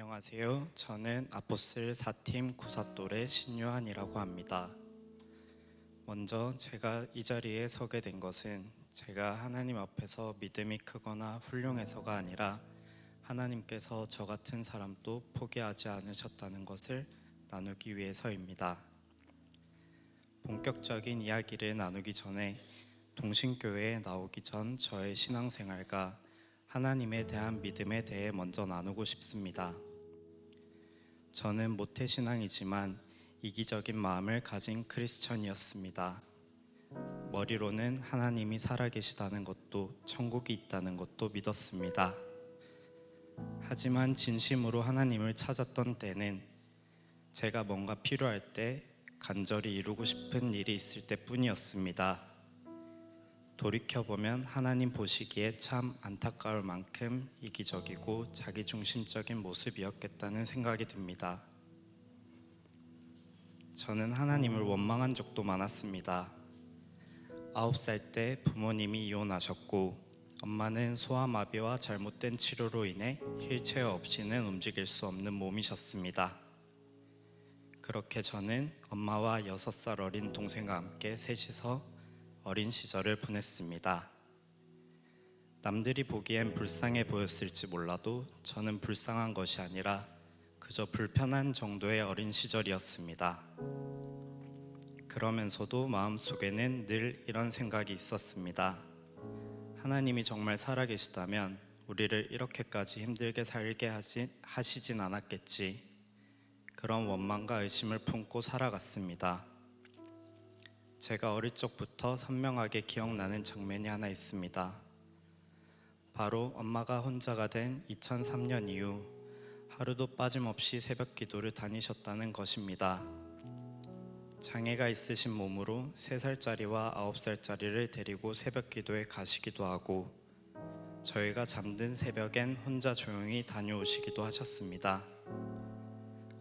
안녕하세요. 저는 아포슬 4팀 구사돌의 신유한이라고 합니다. 먼저 제가 이 자리에 서게 된 것은 제가 하나님 앞에서 믿음이 크거나 훌륭해서가 아니라 하나님께서 저 같은 사람도 포기하지 않으셨다는 것을 나누기 위해서입니다. 본격적인 이야기를 나누기 전에 동신교회에 나오기 전 저의 신앙생활과 하나님에 대한 믿음에 대해 먼저 나누고 싶습니다. 저는 모태신앙이지만 이기적인 마음을 가진 크리스천이었습니다. 머리로는 하나님이 살아계시다는 것도 천국이 있다는 것도 믿었습니다. 하지만 진심으로 하나님을 찾았던 때는 제가 뭔가 필요할 때 간절히 이루고 싶은 일이 있을 때뿐이었습니다. 돌이켜보면 하나님 보시기에 참 안타까울 만큼 이기적이고 자기중심적인 모습이었겠다는 생각이 듭니다. 저는 하나님을 원망한 적도 많았습니다. 9살 때 부모님이 이혼하셨고 엄마는 소아마비와 잘못된 치료로 인해 휠체어 없이는 움직일 수 없는 몸이셨습니다. 그렇게 저는 엄마와 6살 어린 동생과 함께 셋이서 어린 시절을 보냈습니다. 남들이 보기엔 불쌍해 보였을지 몰라도 저는 불쌍한 것이 아니라 그저 불편한 정도의 어린 시절이었습니다. 그러면서도 마음속에는 늘 이런 생각이 있었습니다. 하나님이 정말 살아계시다면 우리를 이렇게까지 힘들게 살게 하시진 않았겠지. 그런 원망과 의심을 품고 살아갔습니다. 제가 어릴 적부터 선명하게 기억나는 장면이 하나 있습니다. 바로 엄마가 혼자가 된 2003년 이후 하루도 빠짐없이 새벽 기도를 다니셨다는 것입니다. 장애가 있으신 몸으로 3살짜리와 9살짜리를 데리고 새벽 기도에 가시기도 하고 저희가 잠든 새벽엔 혼자 조용히 다녀오시기도 하셨습니다.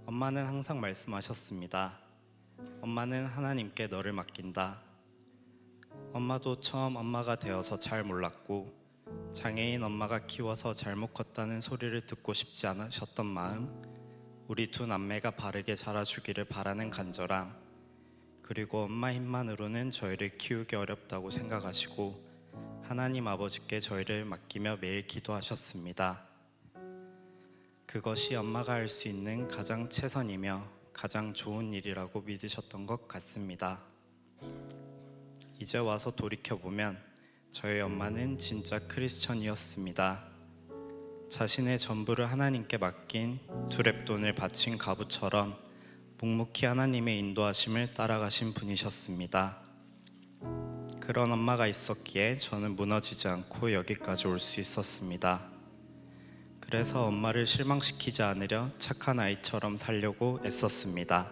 엄마는 항상 말씀하셨습니다. 엄마는 하나님께 너를 맡긴다. 엄마도 처음 엄마가 되어서 잘 몰랐고 장애인 엄마가 키워서 잘못 컸다는 소리를 듣고 싶지 않으셨던 마음, 우리 두 남매가 바르게 자라주기를 바라는 간절함, 그리고 엄마 힘만으로는 저희를 키우기 어렵다고 생각하시고 하나님 아버지께 저희를 맡기며 매일 기도하셨습니다. 그것이 엄마가 할 수 있는 가장 최선이며 가장 좋은 일이라고 믿으셨던 것 같습니다. 이제 와서 돌이켜보면 저희 엄마는 진짜 크리스천이었습니다. 자신의 전부를 하나님께 맡긴 두렙돈을 바친 가부처럼 묵묵히 하나님의 인도하심을 따라가신 분이셨습니다. 그런 엄마가 있었기에 저는 무너지지 않고 여기까지 올 수 있었습니다. 그래서 엄마를 실망시키지 않으려 착한 아이처럼 살려고 애썼습니다.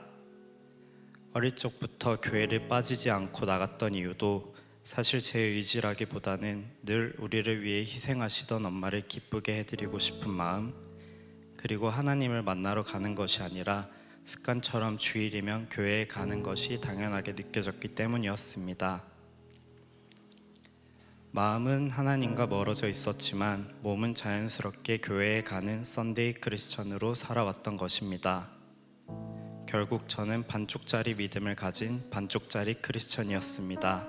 어릴 적부터 교회를 빠지지 않고 나갔던 이유도 사실 제 의지라기보다는 늘 우리를 위해 희생하시던 엄마를 기쁘게 해드리고 싶은 마음, 그리고 하나님을 만나러 가는 것이 아니라 습관처럼 주일이면 교회에 가는 것이 당연하게 느껴졌기 때문이었습니다. 마음은 하나님과 멀어져 있었지만 몸은 자연스럽게 교회에 가는 썬데이 크리스천으로 살아왔던 것입니다. 결국 저는 반쪽짜리 믿음을 가진 반쪽짜리 크리스천이었습니다.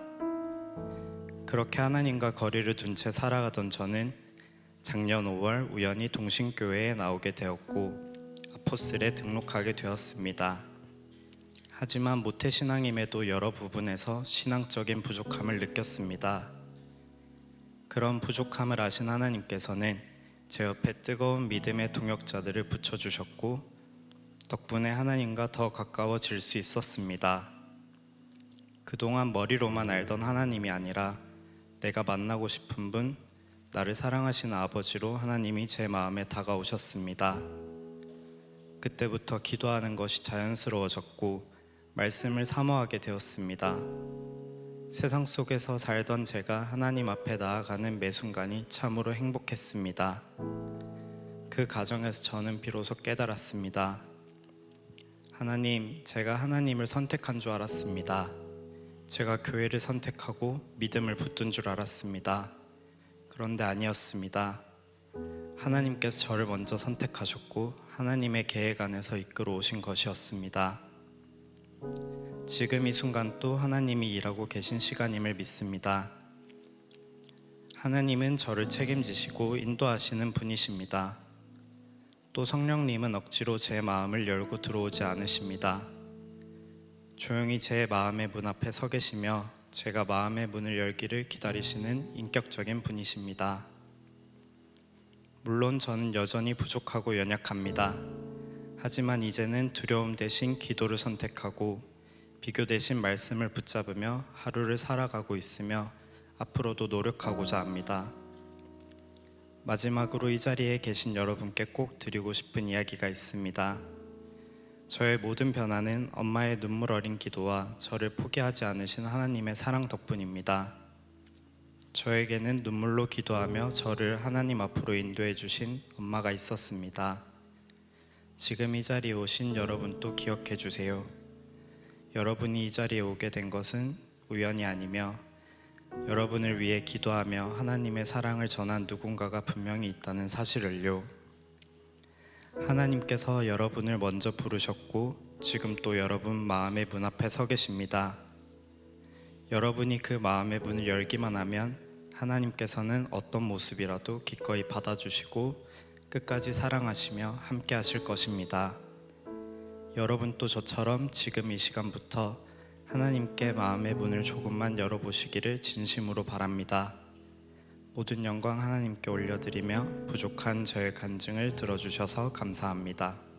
그렇게 하나님과 거리를 둔 채 살아가던 저는 작년 5월 우연히 동신교회에 나오게 되었고 아포슬에 등록하게 되었습니다. 하지만 모태신앙임에도 여러 부분에서 신앙적인 부족함을 느꼈습니다. 그런 부족함을 아신 하나님께서는 제 옆에 뜨거운 믿음의 동역자들을 붙여주셨고 덕분에 하나님과 더 가까워질 수 있었습니다. 그동안 머리로만 알던 하나님이 아니라 내가 만나고 싶은 분, 나를 사랑하시는 아버지로 하나님이 제 마음에 다가오셨습니다. 그때부터 기도하는 것이 자연스러워졌고 말씀을 사모하게 되었습니다. 세상 속에서 살던 제가 하나님 앞에 나아가는 매 순간이 참으로 행복했습니다. 그 과정에서 저는 비로소 깨달았습니다. 하나님, 제가 하나님을 선택한 줄 알았습니다. 제가 교회를 선택하고 믿음을 붙든 줄 알았습니다. 그런데 아니었습니다. 하나님께서 저를 먼저 선택하셨고 하나님의 계획 안에서 이끌어 오신 것이었습니다. 지금 이 순간 또 하나님이 일하고 계신 시간임을 믿습니다. 하나님은 저를 책임지시고 인도하시는 분이십니다. 또 성령님은 억지로 제 마음을 열고 들어오지 않으십니다. 조용히 제 마음의 문 앞에 서 계시며 제가 마음의 문을 열기를 기다리시는 인격적인 분이십니다. 물론 저는 여전히 부족하고 연약합니다. 하지만 이제는 두려움 대신 기도를 선택하고 비교 대신 말씀을 붙잡으며 하루를 살아가고 있으며 앞으로도 노력하고자 합니다. 마지막으로 이 자리에 계신 여러분께 꼭 드리고 싶은 이야기가 있습니다. 저의 모든 변화는 엄마의 눈물 어린 기도와 저를 포기하지 않으신 하나님의 사랑 덕분입니다. 저에게는 눈물로 기도하며 저를 하나님 앞으로 인도해 주신 엄마가 있었습니다. 지금 이 자리에 오신 여러분도 기억해 주세요. 여러분이 이 자리에 오게 된 것은 우연이 아니며 여러분을 위해 기도하며 하나님의 사랑을 전한 누군가가 분명히 있다는 사실을요. 하나님께서 여러분을 먼저 부르셨고 지금 또 여러분 마음의 문 앞에 서 계십니다. 여러분이 그 마음의 문을 열기만 하면 하나님께서는 어떤 모습이라도 기꺼이 받아주시고 끝까지 사랑하시며 함께 하실 것입니다. 여러분도 저처럼 지금 이 시간부터 하나님께 마음의 문을 조금만 열어보시기를 진심으로 바랍니다. 모든 영광 하나님께 올려드리며 부족한 저의 간증을 들어주셔서 감사합니다.